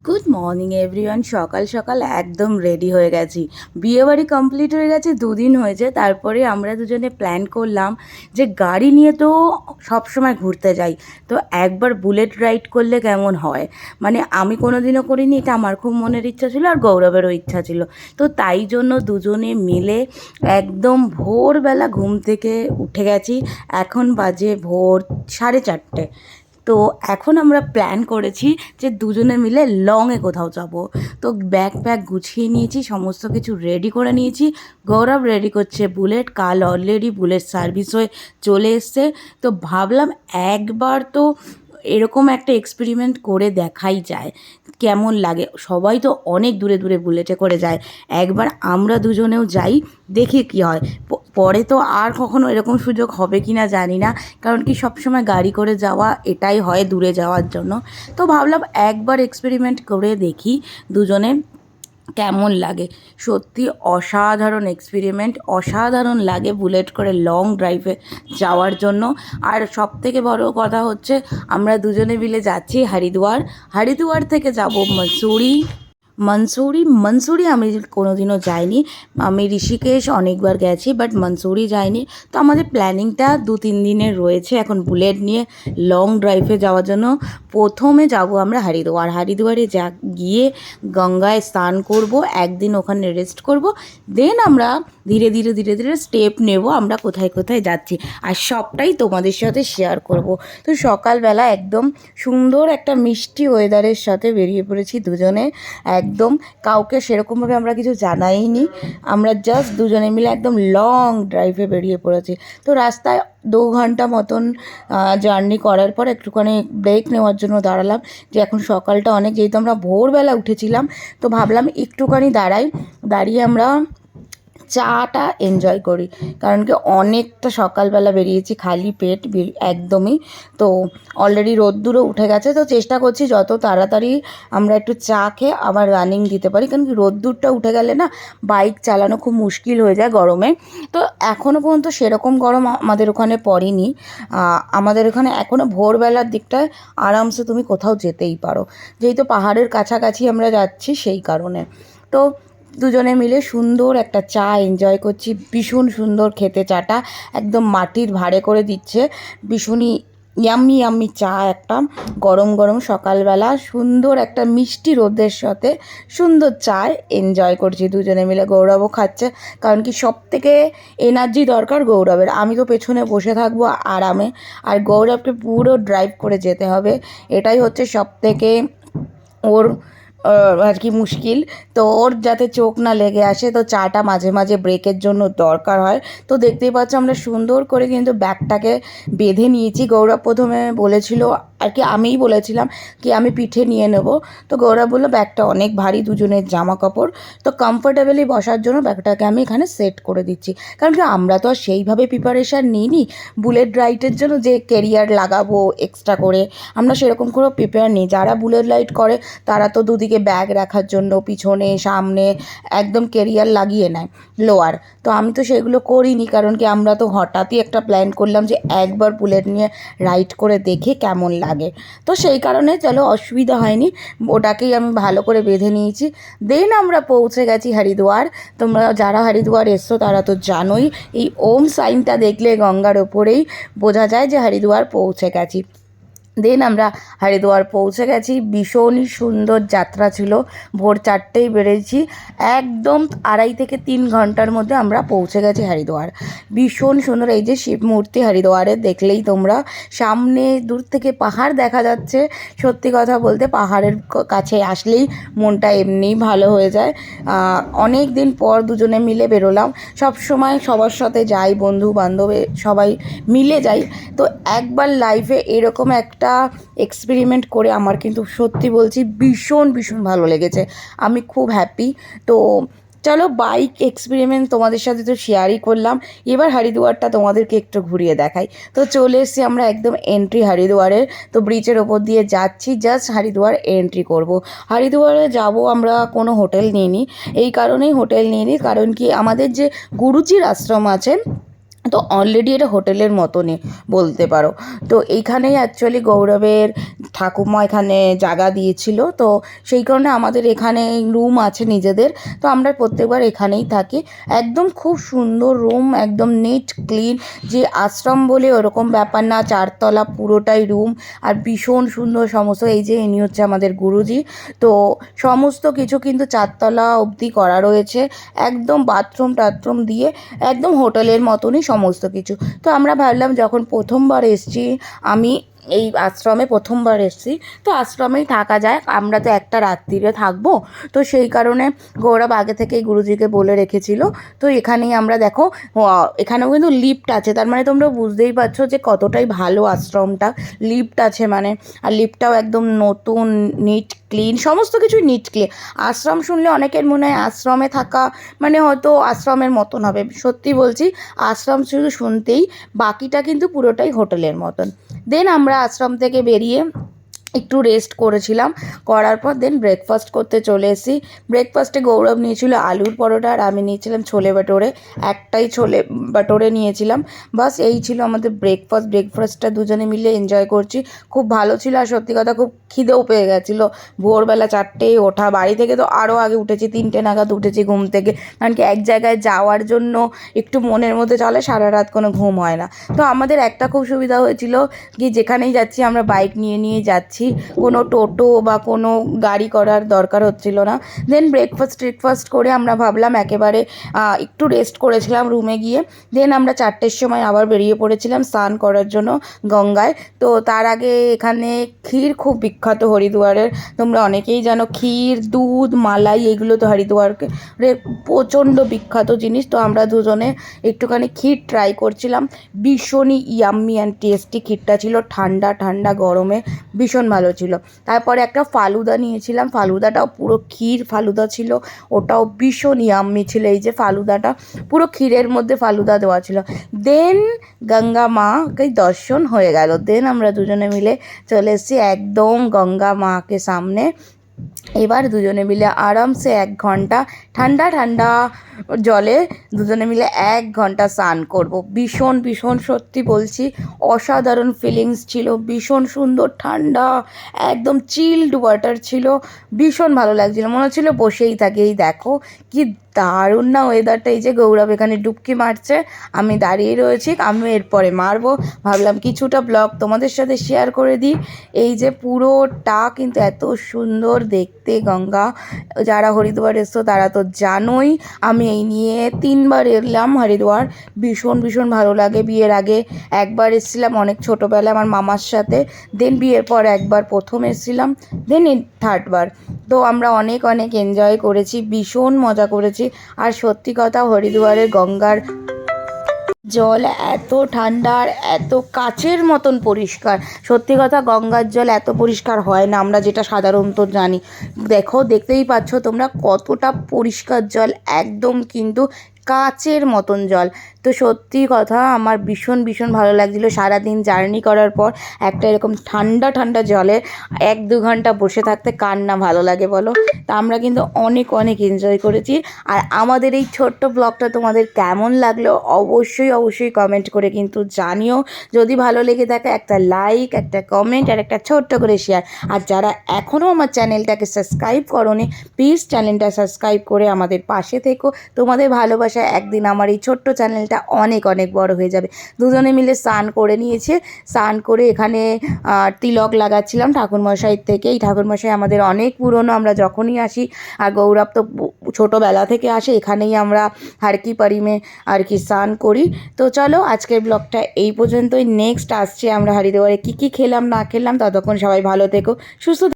Good morning everyone. সকাল সকাল একদম রেডি হয়ে গেছি। বিয়েবাড়ি কমপ্লিট হয়ে গেছে, দুদিন হয়েছে। তারপরে আমরা দুজনে প্ল্যান করলাম যে গাড়ি নিয়ে তো সবসময় ঘুরতে যাই, তো একবার বুলেট রাইড করলে কেমন হয়। মানে আমি কোনো দিনও করিনি, এটা আমার খুব মনের ইচ্ছা ছিল, আর গৌরবেরও ইচ্ছা ছিল। তো তাই জন্য দুজনে মিলে একদম ভোরবেলা ঘুম থেকে উঠে গেছি। এখন বাজে ভোর 4:30। তো এখন আমরা প্ল্যান করেছি যে দুজনে মিলে লংয়ে কোথাও যাব। তো ব্যাগ প্যাক গুছিয়ে নিয়েছি, সমস্ত কিছু রেডি করে নিয়েছি। গৌরব রেডি করছে বুলেট, কাল অলরেডি বুলেট সার্ভিস হয়ে চলে এসছে। তো ভাবলাম একবার তো এরকম একটা এক্সপেরিমেন্ট করে দেখাই যায়, কেমন লাগে। সবাই তো অনেক দূরে দূরে বুলেটে করে যায়, একবার আমরা দুজনেও যাই, দেখি কি হয়। পরে তো আর কখনো এরকম সুযোগ হবে কি না জানি না, কারণ কি সবসময় গাড়ি করে যাওয়া এটাই হয় দূরে যাওয়ার জন্য। তো ভাবলাম একবার এক্সপেরিমেন্ট করে দেখি দুজনে কেমন লাগে। সত্যি অসাধারণ এক্সপেরিমেন্ট, অসাধারণ লাগে বুলেট করে লং ড্রাইভে যাওয়ার জন্য। আর সবথেকে বড় কথা হচ্ছে আমরা দুজনে মিলে যাচ্ছি হরিদ্বার। হরিদ্বার থেকে যাব মসুরি। মনসুরি আমি কোনোদিনও যাইনি। আমি ঋষিকেশ অনেকবার গেছি, বাট মনসুরি যাইনি। তো আমাদের প্ল্যানিংটা 2-3 দিনের রয়েছে এখন বুলেট নিয়ে লং ড্রাইভে যাওয়ার জন্য। প্রথমে যাব আমরা হরিদ্বারে গিয়ে গঙ্গায় স্নান করব, একদিন ওখানে রেস্ট করব। দেন আমরা ধীরে ধীরে ধীরে ধীরে স্টেপ নেব আমরা কোথায় কোথায় যাচ্ছি, আর সবটাই তোমাদের সাথে শেয়ার করব। তো সকালবেলা একদম সুন্দর একটা মিষ্টি ওয়েদারের সাথে বেরিয়ে পড়েছি দুজনে। একদম কাউকে সেরকমভাবে আমরা কিছু জানাইনি, আমরা জাস্ট দুজনে মিলে একদম লং ড্রাইভে বেরিয়ে পড়েছি। তো রাস্তায় 2 ঘন্টা মতন জার্নি করার পর একটুখানি ব্রেক নেওয়ার জন্য দাঁড়ালাম, যে এখন সকালটা অনেক, যেহেতু আমরা ভোরবেলা উঠেছিলাম, তো ভাবলাম একটুখানি দাঁড়িয়ে আমরা চাটা এনজয় করি। কারণ কি অনেকটা সকালবেলা বেরিয়েছি খালি পেট একদমই। তো অলরেডি রোদ্দুরও উঠে গেছে, তো চেষ্টা করছি যত তাড়াতাড়ি আমরা একটু চা খেয়ে আবার রানিং দিতে পারি, কারণ কি রোদ্দুরটা উঠে গেলে না বাইক চালানো খুব মুশকিল হয়ে যায় গরমে। তো এখনও পর্যন্ত সেরকম গরম আমাদের ওখানে পড়েনি। আমাদের ওখানে এখনও ভোরবেলার দিকটায় আরামসে তুমি কোথাও যেতেই পারো, যেহেতু পাহাড়ের কাছাকাছি আমরা যাচ্ছি সেই কারণে। তো দুজনে মিলে সুন্দর একটা চা এনজয় করছি, ভীষণ সুন্দর খেতে চাটা, একদম মাটির ভাঁড়ে করে দিচ্ছে, ভীষণই ইয়াম্মি ইয়াম্মি চা একটা গরম গরম সকালবেলা সুন্দর একটা মিষ্টি রোদের সাথে সুন্দর চায় এনজয় করছি দুজনে মিলে। গৌরবও খাচ্ছে, কারণ কি সব থেকে এনার্জি দরকার গৌরবের। আমি তো পেছনে বসে থাকবো আরামে, আর গৌরবকে পুরো ড্রাইভ করে যেতে হবে, এটাই হচ্ছে সব থেকে ওর আর কি মুশকিল। তো ওর যাতে চোখ না লেগে আসে, তো চাটা মাঝে মাঝে ব্রেকের জন্য দরকার হয়। তো দেখতেই পাচ্ছ আমরা সুন্দর করে কিন্তু ব্যাগটাকে বেঁধে নিয়েছি। গৌরব প্রথমে বলেছিল, আর কি আমিই বলেছিলাম কি আমি পিঠে নিয়ে নেব। তো গৌরব বললো ব্যাগটা অনেক ভারী, দুজনের জামা কাপড়, তো কমফোর্টেবলি বসার জন্য ব্যাগটাকে আমি এখানে সেট করে দিচ্ছি। কারণ কি আমরা তো আর সেইভাবে প্রিপারেশান নিইনি বুলেট রাইডের জন্য যে কেরিয়ার লাগাবো এক্সট্রা করে, আমরা সেরকম করে প্রিপেয়ার নিই। যারা বুলেট রাইড করে তারা তো দুদিকে ব্যাগ রাখার জন্য পিছনে সামনে একদম কেরিয়ার লাগিয়ে নেয় লোয়ার। তো আমি তো সেগুলো করিনি, কারণ কি আমরা তো হঠাৎই একটা প্ল্যান করলাম যে একবার বুলেট নিয়ে রাইড করে দেখে কেমন লাগে। তো সেই কারণে চলো অসুবিধা হয়নি, ওটাকেই আমি ভালো করে বেঁধে নিয়েছি। দেন আমরা পৌঁছে গেছি হরিদ্বার। তোমরা যারা হরিদ্বার এসছো তারা তো জানোই, এই ওম সাইনটা দেখলে গঙ্গার ওপরেই বোঝা যায় যে হরিদ্বার পৌঁছে গেছি। দেন আমরা হরিদ্বার পৌঁছে গেছি, ভীষণই সুন্দর যাত্রা ছিল। ভোর 4টেই বেরিয়েছি, একদম 2.5 থেকে 3 ঘন্টার মধ্যে আমরা পৌঁছে গেছি হরিদ্বার। ভীষণ সুন্দর, এই যে শিব মূর্তি হরিদ্বারে দেখলেই তোমরা, সামনে দূর থেকে পাহাড় দেখা যাচ্ছে। সত্যি কথা বলতে পাহাড়ের কাছে আসলেই মনটা এমনিই ভালো হয়ে যায়। অনেক দিন পর দুজনে মিলে বেরোলাম, সব সময় সবার সাথে যাই, বন্ধু বান্ধব সবাই মিলে যাই। তো একবার লাইফে এরকম একটা এক্সপেরিমেন্ট করে আমার কিন্তু সত্যি বলছি ভীষণ ভীষণ ভালো লেগেছে, আমি খুব হ্যাপি। তো চলো বাইক এক্সপেরিমেন্ট তোমাদের সাথে তো শেয়ারই করলাম, এবার হরিদ্বারটা তোমাদেরকে একটু ঘুরিয়ে দেখাই। তো চলে এসেছি আমরা একদম এন্ট্রি হরিদ্বারের। তো ব্রিজের ওপর দিয়ে যাচ্ছি, জাস্ট হরিদ্বার এন্ট্রি করব। হরিদ্বারে যাব আমরা কোনো হোটেল নিইনি, এই কারণেই হোটেল নিইনি কারণ কি আমাদের যে গুরুজির আশ্রম আছে তো অলরেডি এটা হোটেলের মতনই বলতে পারো। তো এইখানেই অ্যাকচুয়ালি গৌরবের ঠাকুমা এখানে জায়গা দিয়েছিল, তো সেই কারণে আমাদের এখানে রুম আছে নিজেদের, তো আমরা প্রত্যেকবার এখানেই থাকি। একদম খুব সুন্দর রুম, একদম নিট ক্লিন, যে আশ্রম বলে ওরকম ব্যাপার না, 4 তলা পুরোটাই রুম, আর ভীষণ সুন্দর সমস্ত। এই যে ইনি হচ্ছে আমাদের গুরুজি, তো সমস্ত কিছু কিন্তু 4 তলা অবধি করা রয়েছে, একদম বাথরুম টাথরুম দিয়ে একদম হোটেলের মতনই সমস্ত কিছু। তো আমরা ভাবলাম যখন প্রথমবার এসছি, আমি এই আশ্রমে প্রথমবার এসেছি, তো আশ্রমেই থাকা যায়, আমরা তো একটা রাত্রিরে থাকবো, তো সেই কারণে গৌরব আগে থেকেই গুরুজিকে বলে রেখেছিল। তো এখানেই আমরা দেখো, এখানেও কিন্তু লিফট আছে, তার মানে তোমরা বুঝতেই পারছো যে কতটাই ভালো আশ্রমটা। লিফট আছে মানে, আর লিফটটাও একদম নতুন, নিট ক্লিন, সমস্ত কিছুই নিট ক্লিন। আশ্রম শুনলে অনেকের মনে হয় আশ্রমে থাকা মানে হয়তো আশ্রমের মতন হবে, সত্যি বলছি আশ্রম শুধু শুনতেই, বাকিটা কিন্তু পুরোটাই হোটেলের মতন। দেন আমরা আশ্রম থেকে বেরিয়ে একটু রেস্ট করেছিলাম, করার পর দেন ব্রেকফাস্ট করতে চলে এসেছি। ব্রেকফাস্টে গৌরব নিয়েছিল আলুর পরোটা, আর আমি নিয়েছিলাম ছোলে ভাটোরে, একটাই ছোলে ভাটোরে নিয়েছিলাম। বাস এই ছিল আমাদের ব্রেকফাস্ট। ব্রেকফাস্টটা দুজনে মিলে এনজয় করছি, খুব ভালো ছিল। আর সত্যি কথা খুব খিদেও পেয়ে গেছিলো, ভোরবেলা 4টেয় ওঠা, বাড়ি থেকে তো আরও আগে উঠেছি, 3টে নাগাদ উঠেছি ঘুম থেকে, কারণ কি এক জায়গায় যাওয়ার জন্য একটু মনের মধ্যে চলে, সারা রাত কোনো ঘুম হয় না। তো আমাদের একটা খুব সুবিধা হয়েছিল কি, যেখানেই যাচ্ছি আমরা বাইক নিয়ে নিয়ে যাচ্ছি, কোনো টোটো বা কোনো গাড়ি করার দরকার হচ্ছিল না। দেন ব্রেকফাস্ট করে আমরা ভাবলাম একেবারে একটু রেস্ট করেছিলাম রুমে গিয়ে, দেন আমরা 4টের সময় আবার বেরিয়ে পড়েছিলাম স্নান করার জন্য গঙ্গায়। তো তার আগে এখানে ক্ষীর খুব বিখ্যাত হরিদ্বারের, তোমরা অনেকেই জানো, ক্ষীর, দুধ, মালাই, এগুলো তো হরিদ্বারকে প্রচণ্ড বিখ্যাত জিনিস। তো আমরা দুজনে একটুখানি ক্ষীর ট্রাই করছিলাম, ভীষণই ইয়াম্মি অ্যান্ড টেস্টি ক্ষীরটা ছিল, ঠান্ডা ঠান্ডা গরমে ভীষণ ভালো ছিল। তারপরে একটা ফালুদা নিয়েছিলাম, ফালুদাটাও পুরো ক্ষীর ফালুদা ছিল, ওটাও ভীষণ ইয়াম্মি ছিল। এই যে ফালুদাটা পুরো ক্ষীরের মধ্যে ফালুদা দেওয়া ছিল। দেন গঙ্গা মাকে দর্শন হয়ে গেল, দেন আমরা দুজনে মিলে চলে এসেছি একদম গঙ্গা মাকে সামনে। এবার দুজনে মিলে আরামসে 1 ঘন্টা ঠান্ডা ঠান্ডা জলে দুজনে মিলে 1 ঘন্টা স্নান করবো। ভীষণ ভীষণ সত্যি বলছি অসাধারণ ফিলিংস ছিল, ভীষণ সুন্দর ঠান্ডা, একদম চিল্ড ওয়াটার ছিল, ভীষণ ভালো লাগছিল, মনে হচ্ছিলো বসেই থাকি। এই দেখো কি দারুণ না ওয়েদারটা। এই যে গৌরব এখানে ডুবকি মারছে, আমি দাঁড়িয়ে রয়েছি, আমি এরপরে মারবো। ভাবলাম কিছুটা ব্লগ তোমাদের সাথে শেয়ার করে দিই। এই যে পুরোটা কিন্তু এত সুন্দর দেখতে গঙ্গা, যারা হরিদ্বার এসছো তারা তো জানোই, আমি এই নিয়ে 3বার এলাম হরিদ্বার, ভীষণ ভীষণ ভালো লাগে। বিয়ের আগে একবার এসেছিলাম অনেক ছোটোবেলায় আমার মামার সাথে, দেন বিয়ের পর একবার প্রথম এসেছিলাম, দেন 3rd বার। তো আমরা অনেক অনেক এনজয় করেছি, ভীষণ মজা করেছি। আর সত্যি কথা হরিদ্বারের গঙ্গার জল এত ঠান্ডা আর এত কাচের মতন পরিষ্কার, সত্যি কথা গঙ্গার জল এত পরিষ্কার হয় না, আমরা যেটা সাধারণত জানি। দেখো দেখতেই পাচ্ছ তোমরা কতটা পরিষ্কার জল, একদম কিন্তু কাচের মতন জল। তো সত্যি কথা আমার ভীষণ ভীষণ ভালো লাগছিলো, সারাদিন জার্নি করার পর একটা এরকম ঠান্ডা ঠান্ডা জলে 1-2 ঘন্টা বসে থাকতে কার না ভালো লাগে বলো। তা আমরা কিন্তু অনেক অনেক এনজয় করেছি। আর আমাদের এই ছোট্ট ব্লগটা তোমাদের কেমন লাগলো অবশ্যই অবশ্যই কমেন্ট করে কিন্তু জানিও। যদি ভালো লেগে থাকে একটা লাইক, একটা কমেন্ট আর একটা ছোট্ট করে শেয়ার। আর যারা এখনও আমার চ্যানেলটাকে সাবস্ক্রাইব করোনি, প্লিজ চ্যানেলটা সাবস্ক্রাইব করে আমাদের পাশে থেকো। তোমাদের ভালোবাসায় একদিন আমার এই ছোট্ট চ্যানেলটা অনেক অনেক বড় হয়ে যাবে। দুজনে মিলে স্নান করে নিয়েছে, স্নান করে এখানে তিলক লাগাচ্ছিলাম ঠাকুরমশাইয়ের থেকে। এই ঠাকুরমশাই আমাদের অনেক পুরনো, আমরা যখনই আসি, আর গৌরব তো ছোটোবেলা থেকে আসে, এখানেই আমরা হারকি পারিমে আর কি স্নান করি। তো চলো আজকের ব্লগটা এই পর্যন্তই, নেক্সট আসছে আমরা হরিদ্বারে কী কী খেলাম না খেলাম। ততক্ষণ সবাই ভালো থেকো, সুস্থ